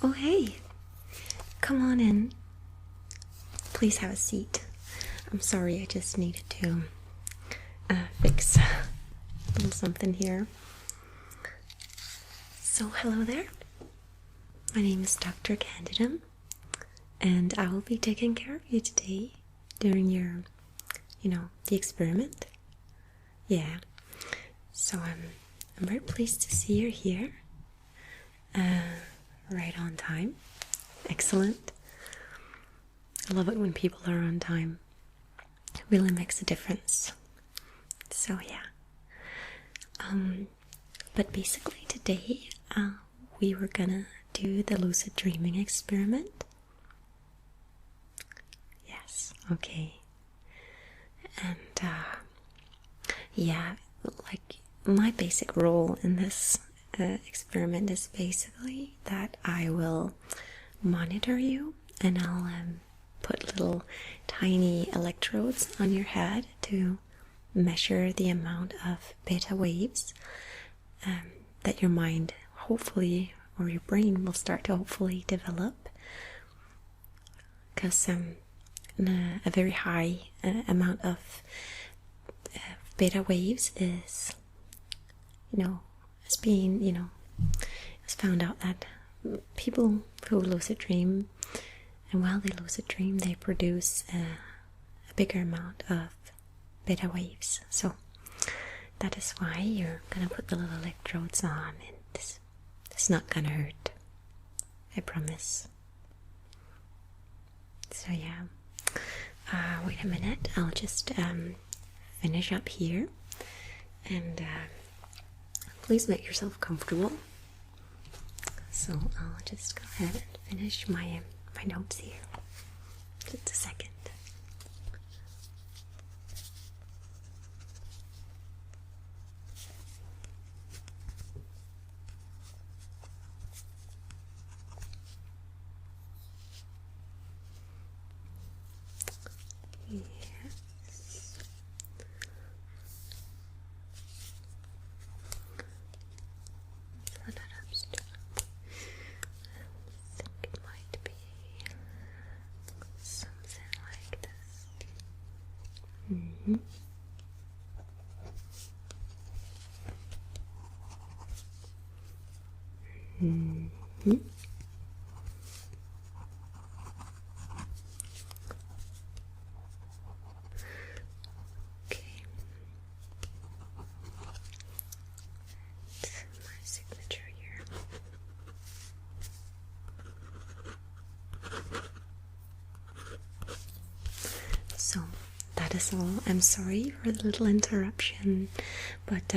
Oh, hey. Come on in. Please have a seat. I'm sorry, I just needed to fix a little something here. So, hello there. My name is Dr. Candidum, and I will be taking care of you today during your, the experiment. Yeah. So, I'm very pleased to see you're here. Right on time. Excellent. I love it when people are on time. It really makes a difference. So yeah. But basically today, we were gonna do the lucid dreaming experiment. Yes, okay. And yeah, like my basic role in this experiment is basically that I will monitor you and I'll put little tiny electrodes on your head to measure the amount of beta waves that your mind hopefully, or your brain will start to hopefully develop, because a very high amount of beta waves is, it's being, it's found out that people who lucid dream, and while they lucid dream, they produce a bigger amount of beta waves. So that is why you're gonna put the little electrodes on, and it's not gonna hurt. I promise. So yeah. Wait a minute. I'll just finish up here, and please make yourself comfortable. So I'll just go ahead and finish my notes here. Just a second. Yes. I think it might be something like this. Mm-hmm. Mm-hmm. Okay. And my signature here. So that is all. I'm sorry for the little interruption, but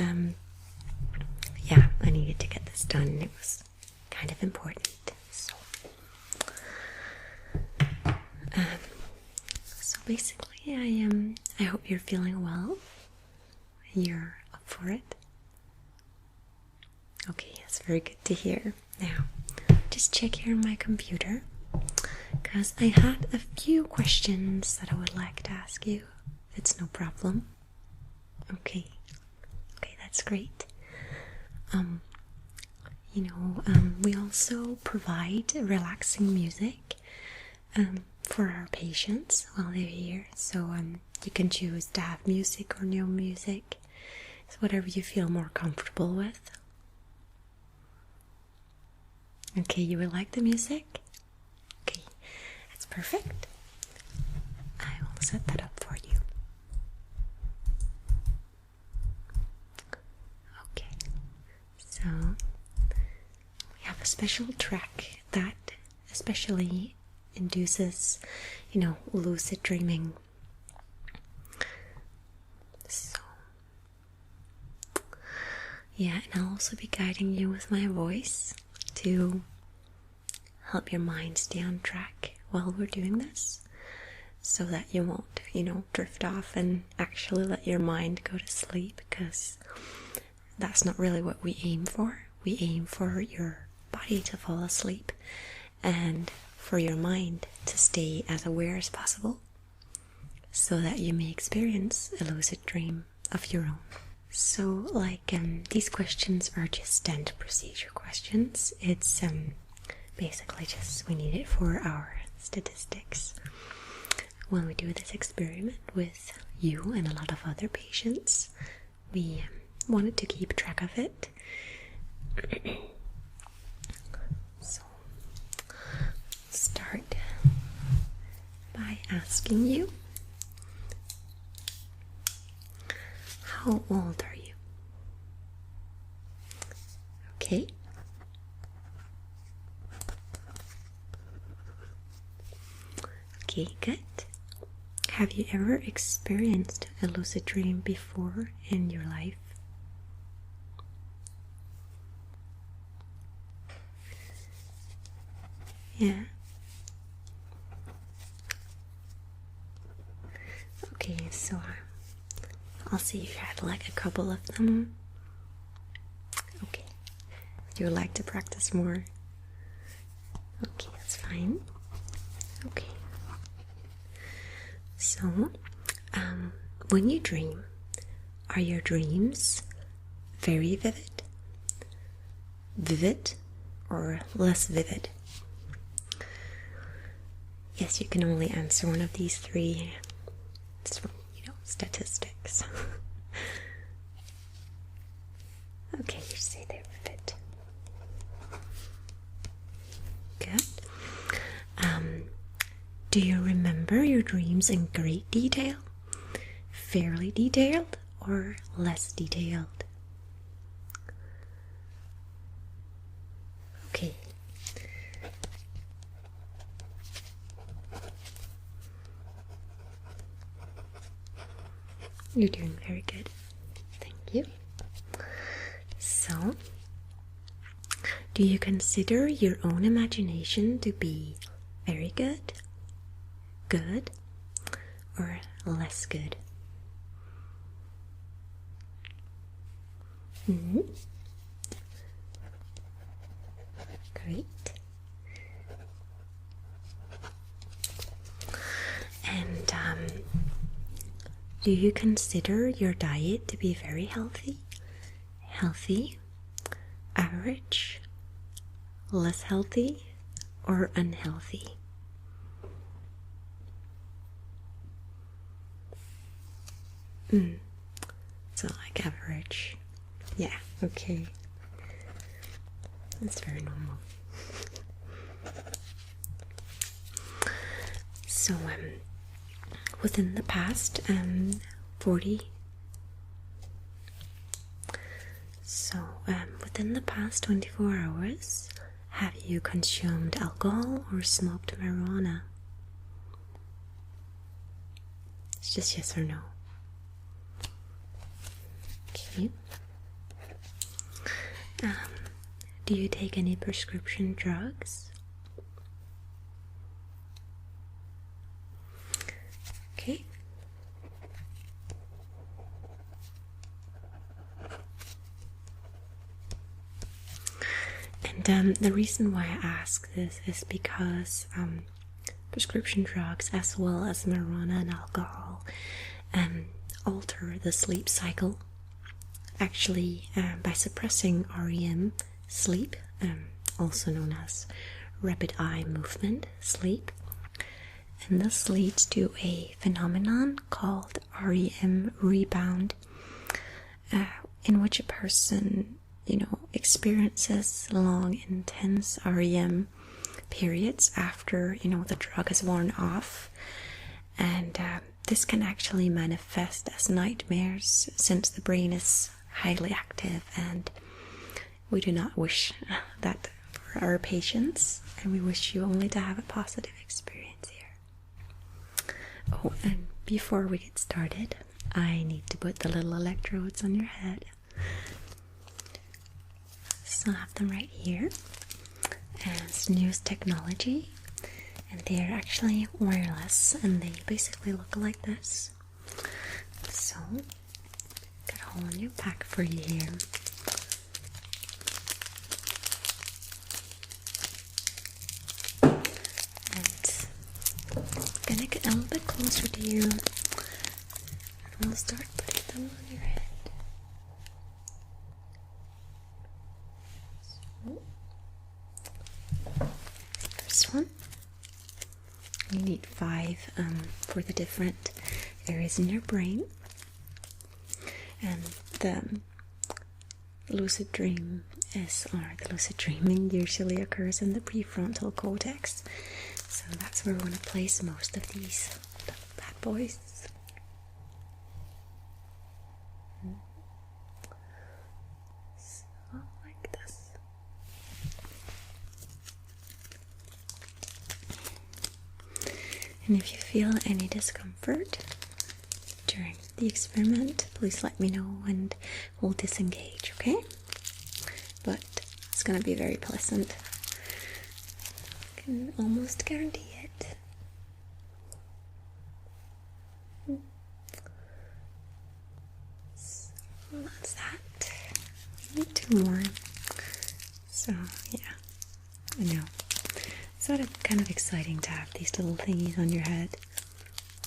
yeah, I needed to get this done. It was kind of important. So basically, I hope you're feeling well. You're up for it. Okay, that's very good to hear. Now, just check here on my computer, because I had a few questions that I would like to ask you, if it's no problem. Okay, that's great. We also provide relaxing music for our patients while they're here. So you can choose to have music or no music. It's whatever you feel more comfortable with. Okay, you would like the music? Okay, that's perfect. I will set that up for you. Okay, so we have a special track that especially induces, lucid dreaming. So, yeah, and I'll also be guiding you with my voice to help your mind stay on track while we're doing this, so that you won't, drift off and actually let your mind go to sleep, because that's not really what we aim for. We aim for your body to fall asleep and for your mind to stay as aware as possible, so that you may experience a lucid dream of your own. So, these questions are just standard procedure questions. It's basically just we need it for our statistics. When we do this experiment with you and a lot of other patients, we wanted to keep track of it. So, start by asking you, how old are you? Okay. Okay, good. Have you ever experienced a lucid dream before in your life? Yeah. Okay, so I'll see if you had like a couple of them. Okay. You would like to practice more? Okay, that's fine. Okay. So, when you dream, are your dreams very vivid? Vivid or less vivid? Yes, you can only answer one of these three. It's from, statistics. Okay, you say they're vivid. Good. Do you remember your dreams in great detail? Fairly detailed or less detailed? Okay. You're doing very good. Thank you. So, do you consider your own imagination to be very good, good, or less good? Great. And do you consider your diet to be very healthy? Healthy, average, less healthy, or unhealthy? So like average. Yeah, okay. That's very normal. So within the past 40 so within the past 24 hours, have you consumed alcohol or smoked marijuana? It's just yes or no. Okay. Do you take any prescription drugs? Okay. And the reason why I ask this is because prescription drugs, as well as marijuana and alcohol, alter the sleep cycle, actually by suppressing REM sleep, also known as rapid eye movement sleep. And this leads to a phenomenon called REM rebound, in which a person, experiences long, intense REM periods after, the drug is worn off. And this can actually manifest as nightmares, since the brain is highly active, and we do not wish that for our patients, and we wish you only to have a positive experience here. Oh, and before we get started, I need to put the little electrodes on your head. So I have them right here. And it's newest technology, and they are actually wireless, and they basically look like this. So, got a whole new pack for you here. And I'm gonna get a little bit closer to you, and we'll start putting them on your head. So, this one. You need 5 for the different areas in your brain. And the lucid dream the lucid dreaming usually occurs in the prefrontal cortex. So that's where we're going to place most of these bad boys. So, like this. And if you feel any discomfort during the experiment, please let me know and we'll disengage, okay? But it's gonna be very pleasant. I can almost guarantee it. So that's that. Need 2 more. So yeah, I know. It's sort of kind of exciting to have these little thingies on your head.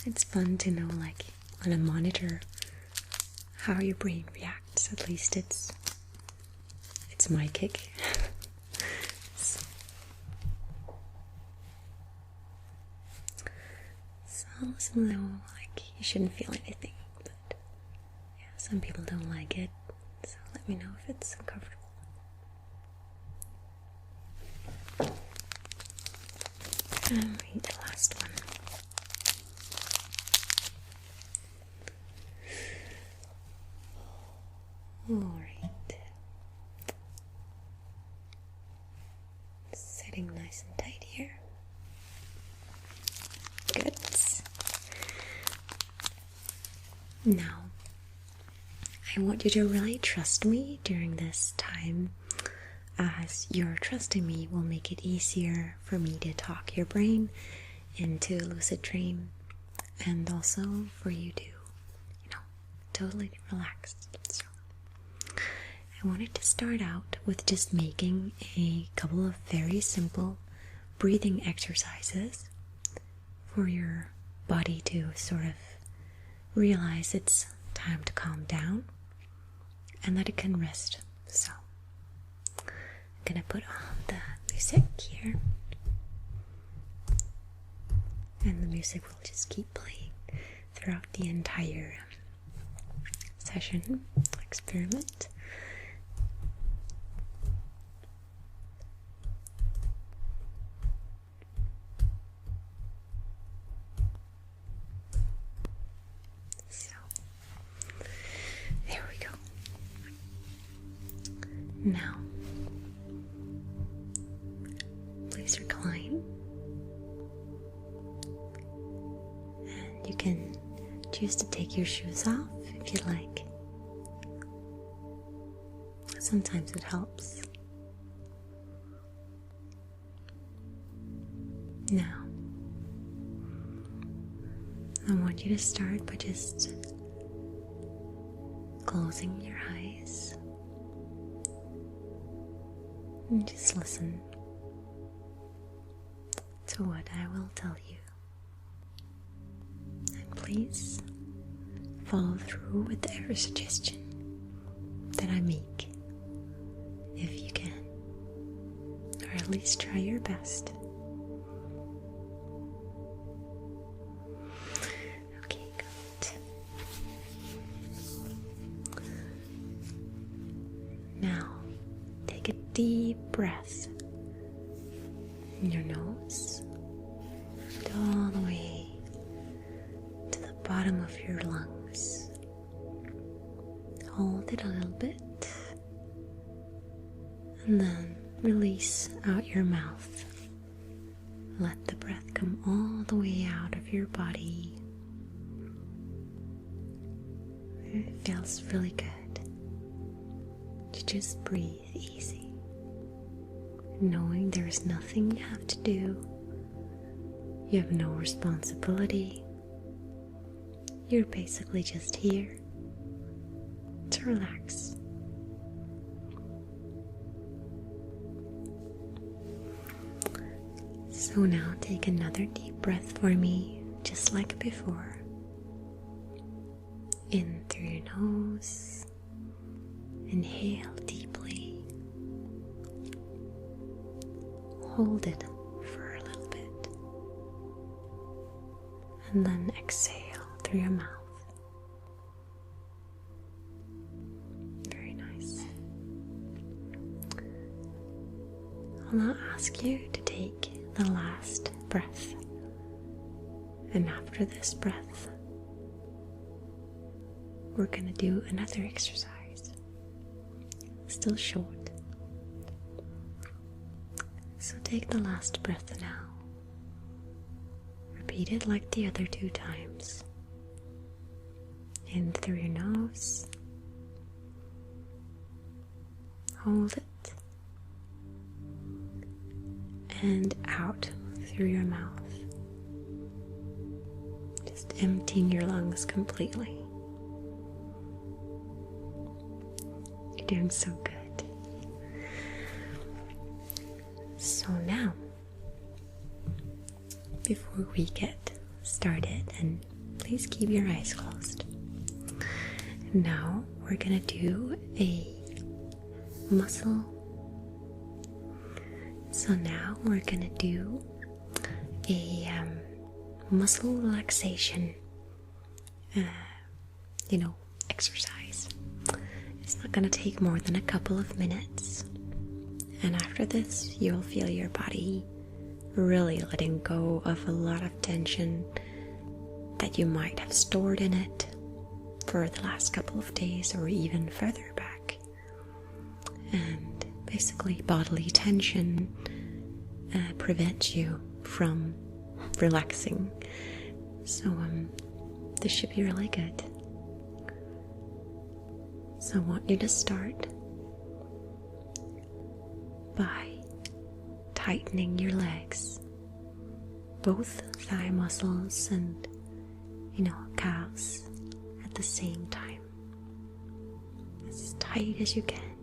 It's fun to know, like, on a monitor how your brain reacts. At least it's my kick. Some though, like, you shouldn't feel anything, but yeah, some people don't like it, so let me know if it's uncomfortable. And read the last one. Alright. Sitting nice and tight here. Good. Now, I want you to really trust me during this time, as your trusting me will make it easier for me to talk your brain into a lucid dream, and also for you to, totally relax. So, I wanted to start out with just making a couple of very simple breathing exercises for your body to sort of realize it's time to calm down and that it can rest. So I'm gonna put on the music here, and the music will just keep playing throughout the entire session experiment. Now, please recline, and you can choose to take your shoes off if you like. Sometimes it helps. Now, I want you to start by just closing your eyes. And just listen to what I will tell you. And please follow through with every suggestion that I make, if you can. Or at least try your best. Okay, good. Now, take a deep breath in your nose and all the way to the bottom of your lungs. Hold it a little bit and then release out your mouth. Let the breath come all the way out of your body. It feels really good to just breathe easy, knowing there is nothing you have to do. You have no responsibility. You're basically just here to relax. So now take another deep breath for me, just like before. In through your nose. Inhale deeply. Hold it for a little and then exhale through your mouth. Very nice. I'll now ask you to take the last breath. And after this breath, we're going to do another exercise. Still short. So take the last breath now. Repeat it like the other 2 times. In through your nose. Hold it. And out through your mouth. Just emptying your lungs completely. You're doing so good. So now, before we get started, and please keep your eyes closed. Now we're gonna do a muscle. So now we're gonna do a muscle relaxation, exercise. It's not gonna take more than a couple of minutes. And after this, you'll feel your body really letting go of a lot of tension that you might have stored in it for the last couple of days or even further back. And basically, bodily tension prevents you from relaxing. So this should be really good. So I want you to start by tightening your legs, both thigh muscles and, calves at the same time, as tight as you can.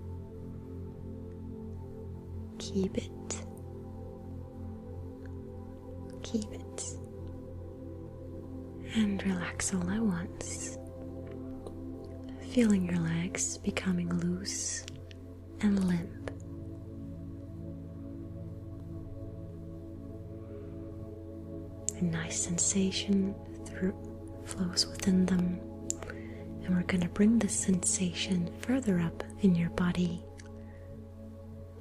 Keep it. And relax all at once, feeling your legs becoming loose and limp. A nice sensation flows within them, and we're going to bring this sensation further up in your body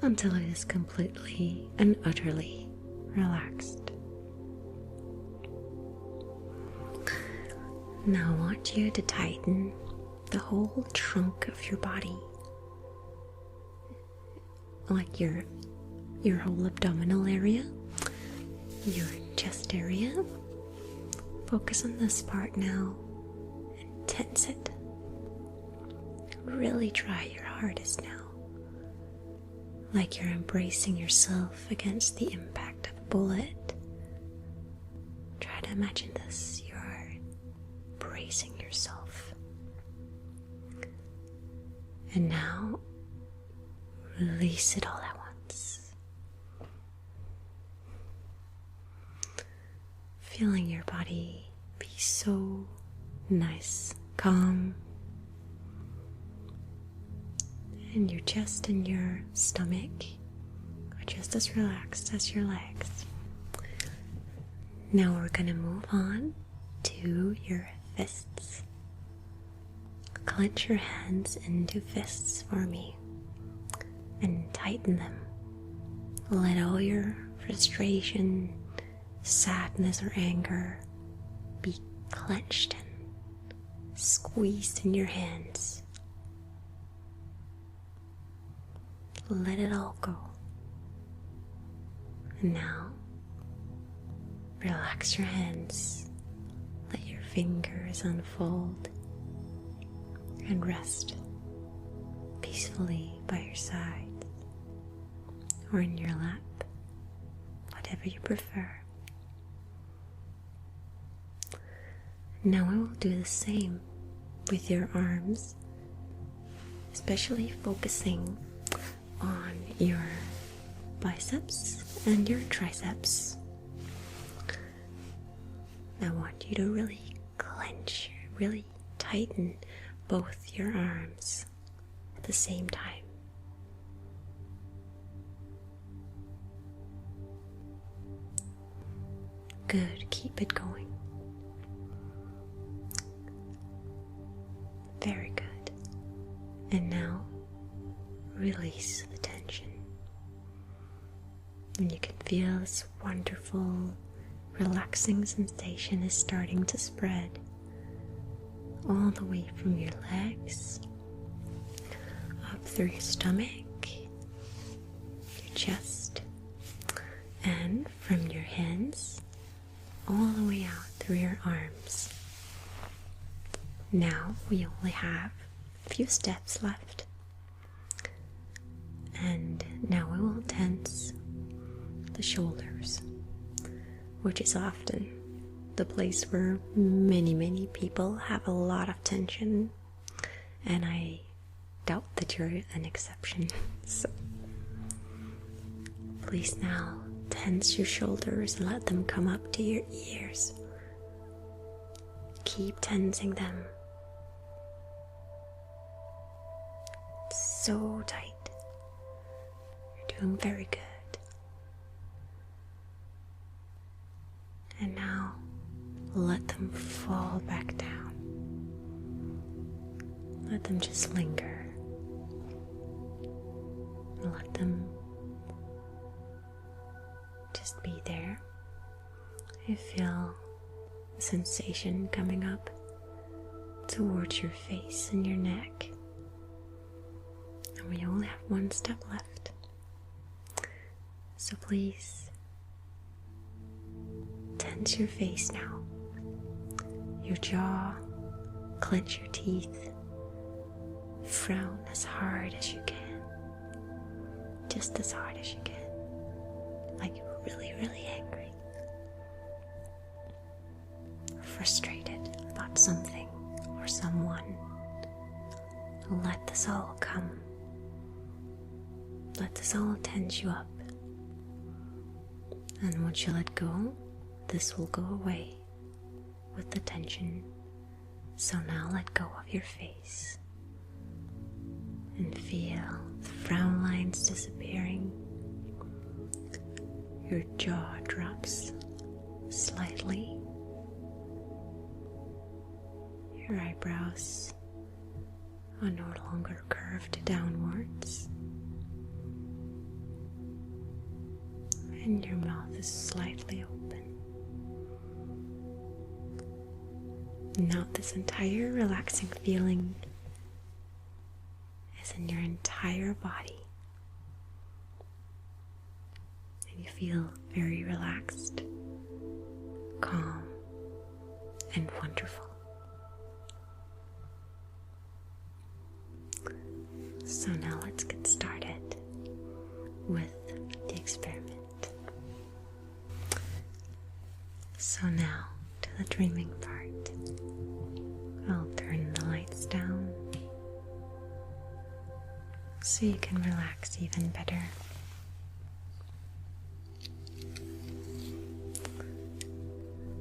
until it is completely and utterly relaxed. Now I want you to tighten the whole trunk of your body, like your whole abdominal area, your chest area. Focus on this part now and tense it. Really try your hardest now, like you're embracing yourself against the impact of a bullet. Try to imagine this. You're bracing yourself. And now release it all at once. Feeling your body be so nice, calm, and your chest and your stomach are just as relaxed as your legs. Now we're going to move on to your fists. Clench your hands into fists for me and tighten them. Let all your frustration, sadness, or anger be clenched and squeezed in your hands. Let it all go. And now, relax your hands. Let your fingers unfold and rest peacefully by your side or in your lap, whatever you prefer. Now I will do the same with your arms, especially focusing on your biceps and your triceps. I want you to really clench, really tighten both your arms at the same time. Good, keep it going. And now release the tension. And you can feel this wonderful, relaxing sensation is starting to spread all the way from your legs, up through your stomach, your chest, and from your hands all the way out through your arms. Now we only have a few steps left, and now we will tense the shoulders, which is often the place where many people have a lot of tension, and I doubt that you're an exception. So please now tense your shoulders and let them come up to your ears. Keep tensing them. So tight. You're doing very good. And now let them fall back down. Let them just linger. Let them just be there. You feel a sensation coming up towards your face and your neck. And we only have one step left. So please tense your face now. Your jaw, clench your teeth, frown as hard as you can. Just as hard as you can. Like you're really angry. Frustrated about something or someone. Let this all come. Let this all tense you up. And once you let go, this will go away with the tension. So now let go of your face. And feel the frown lines disappearing. Your jaw drops slightly. Your eyebrows are no longer curved downwards. And your mouth is slightly open. Now this entire relaxing feeling is in your entire body. And you feel very relaxed, calm, and wonderful. So now let's get started with the experiment. So now to the dreaming part. I'll turn the lights down so you can relax even better.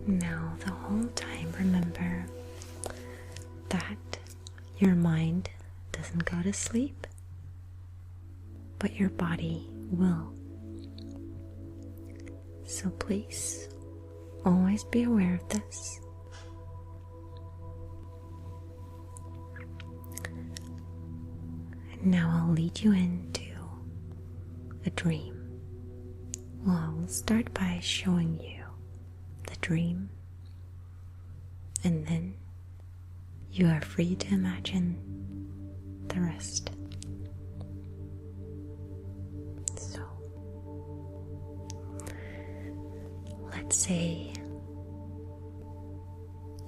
Now the whole time remember that your mind doesn't go to sleep, but your body will. So please always be aware of this. And now I'll lead you into a dream. Well, we'll start by showing you the dream, and then you are free to imagine the rest. So, let's say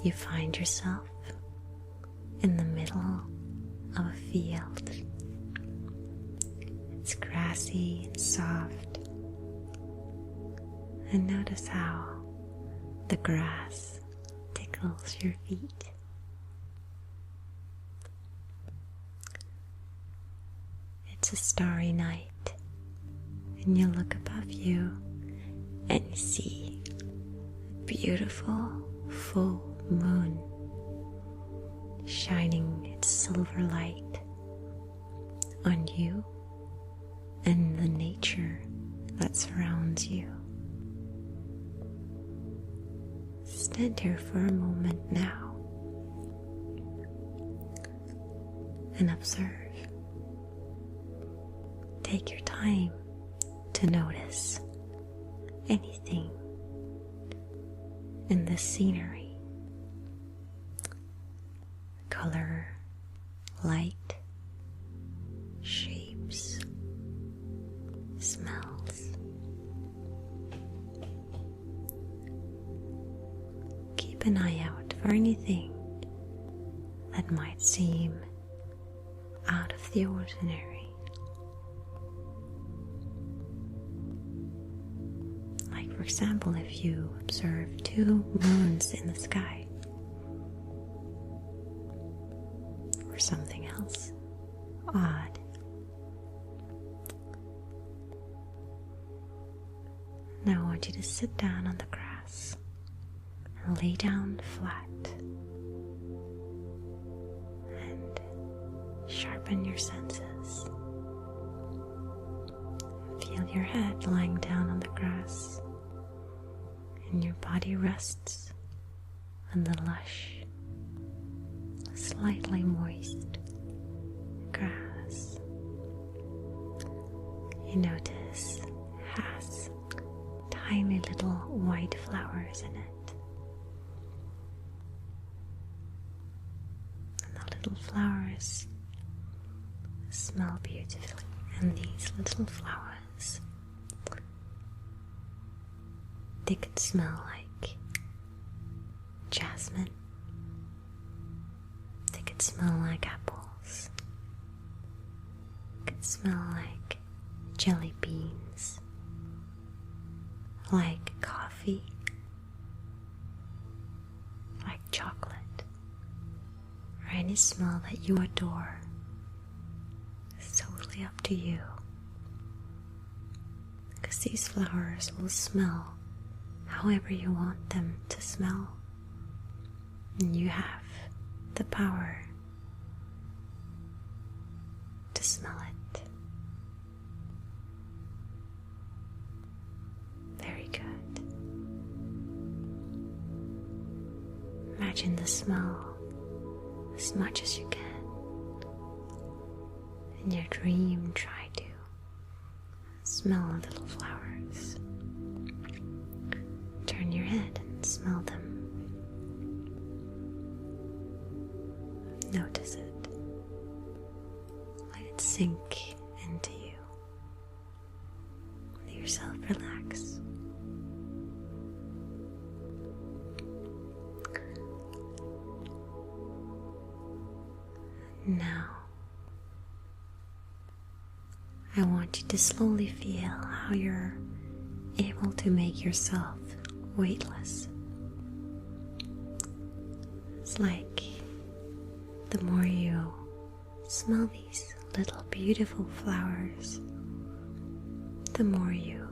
you find yourself in the middle of a field. It's grassy and soft, and notice how the grass tickles your feet. It's a starry night, and you look above you and you see a beautiful full moon shining its silver light on you and the nature that surrounds you. Stand here for a moment now and observe take your time to notice anything in the scenery, color, light, shapes, smells. Keep an eye out for anything that might seem out of the ordinary. Like, for example, if you observe 2 moons in the sky, or something else odd. Now I want you to sit down on the grass and lay down flat and sharpen your senses. Feel your head lying down on the grass and your body rests on the lush, slightly moist grass. You notice it has tiny little white flowers in it. And the little flowers smell beautifully. And these little flowers, they could smell like jasmine. They could smell like apples. They could smell like jelly beans, like coffee, like chocolate, or any smell that you adore. It's totally up to you, because these flowers will smell however you want them to smell, and you have the power to smell it. Very good. Imagine the smell as much as you can. In your dream, try to smell the little flowers. Turn your head and smell them. Notice it. Let it sink into you. Let yourself relax. Now, I want you to slowly feel how you're able to make yourself weightless. It's like the more you smell these little beautiful flowers, the more you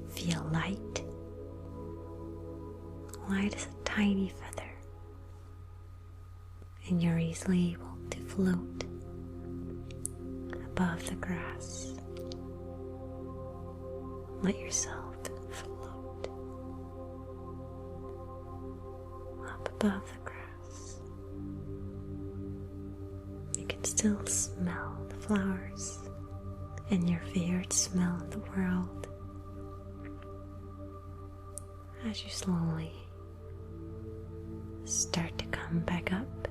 feel light. Light as a tiny feather, and you're easily able to float above the grass. Let yourself float up above the grass. You can still smell the flowers and your favorite smell in the world as you slowly start to come back up,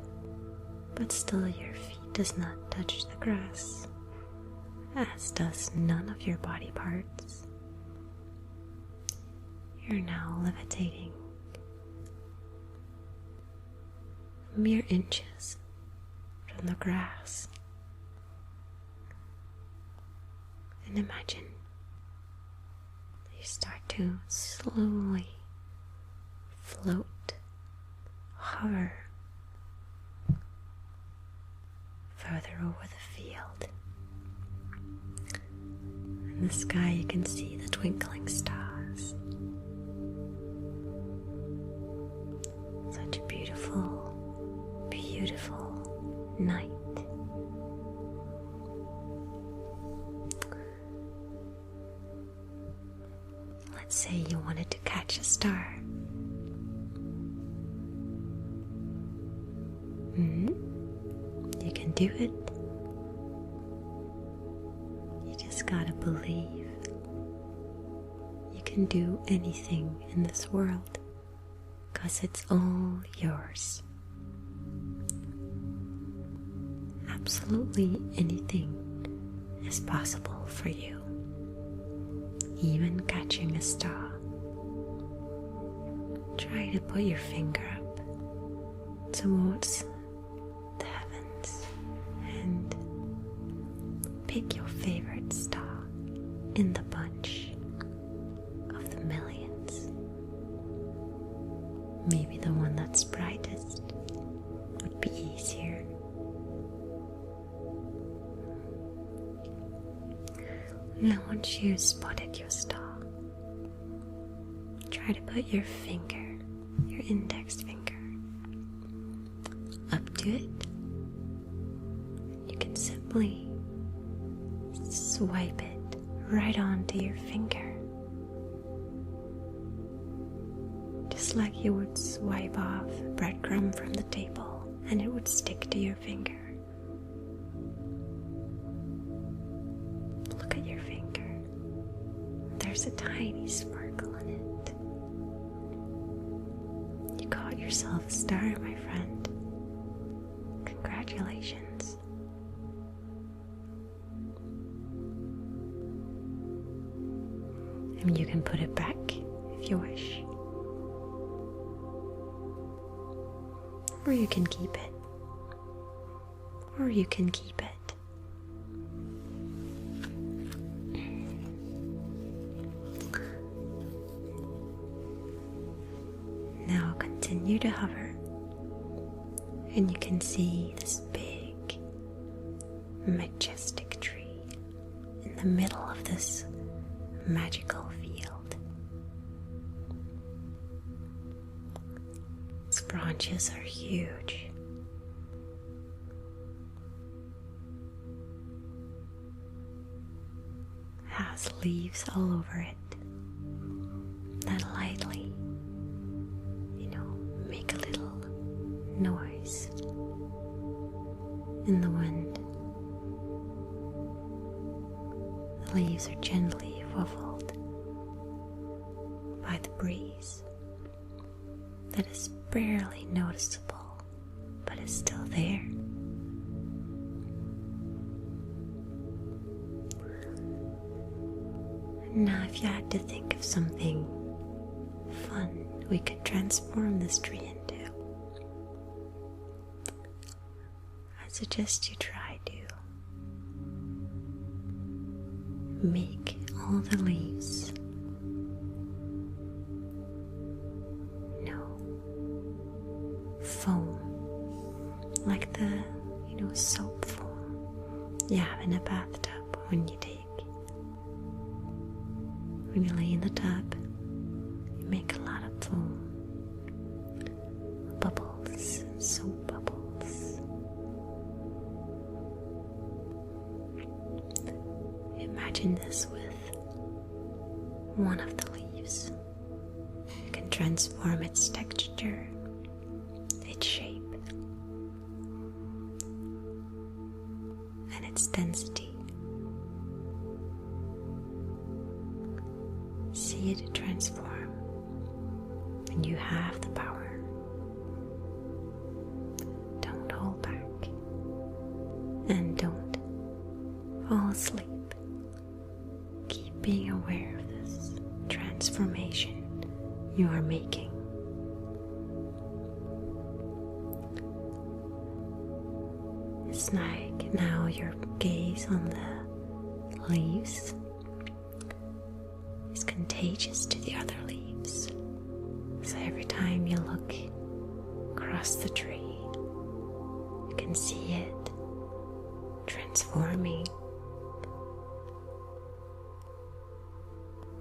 but still your feet does not touch the grass, as does none of your body parts. You're now levitating mere inches from the grass. And imagine you start to slowly float, hover further over the field. In the sky you can see the twinkling stars. Such a beautiful, beautiful night. Let's say you wanted to catch a star. You can do it. You just gotta believe you can do anything in this world, 'cause it's all yours. Absolutely anything is possible for you, even catching a star. Try to put your finger up towards the heavens and pick your favorite star in the bunch of the millions. Maybe the one that's brightest would be easier. Now once you spotted your star, try to put your finger, your index finger, up to it. You can simply swipe it right onto your finger, just like you would swipe off a breadcrumb from the table and it would stick to your finger. Look at your finger. There's a tiny sparkle on it. You caught yourself a star, my friend. Congratulations. And you can put it back if you wish. Or you can keep it. Or you can keep it. Now continue to hover, and you can see this big, majestic tree in the middle of this magical field. Its branches are huge. It has leaves all over it that lightly, make a little noise in the wind. The leaves are gently ruffled by the breeze that is barely noticeable, but is still there. Now, if you had to think of something fun we could transform this tree into, I suggest you try to make all the leaves foam, like the soap foam you have in a bathtub when you lay in the tub. You make a lot of foam, bubbles, soap bubbles. Imagine this with one of the leaves. You can transform its texture, its shape, and its density. See it transform, and you have the power. Don't hold back, and don't fall asleep. Keep being aware of this transformation you are making. It's like now your gaze on the leaves is contagious to the other leaves. So every time you look across the tree, you can see it transforming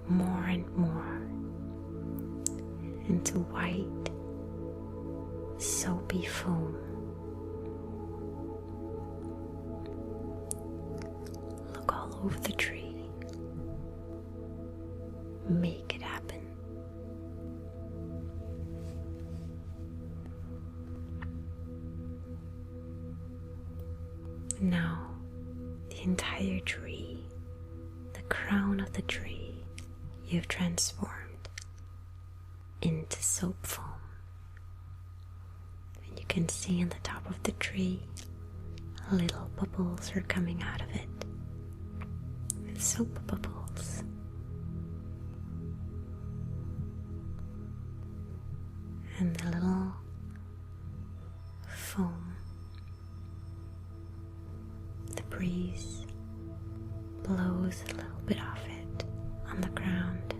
more and more into white, soapy foam. Look all over the tree. Make it happen. Now, the entire tree crown of the tree you've transformed into soap foam. And you can see in the top of the tree little bubbles are coming out of it. Soap bubbles. And the little foam, the breeze blows a little bit off it on the ground.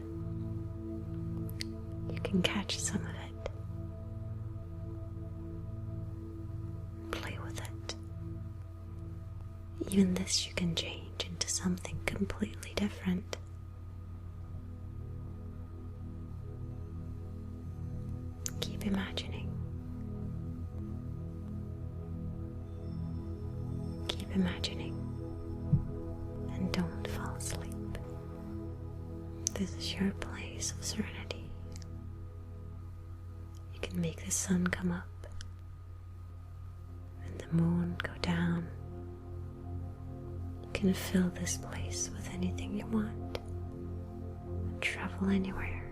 You can catch some of it, play with it. Even this you can change into something completely different. Keep imagining. Keep imagining. And don't fall asleep. This is your place of serenity. You can make the sun come up and the moon go down. You can fill this place with anything you want. Travel anywhere.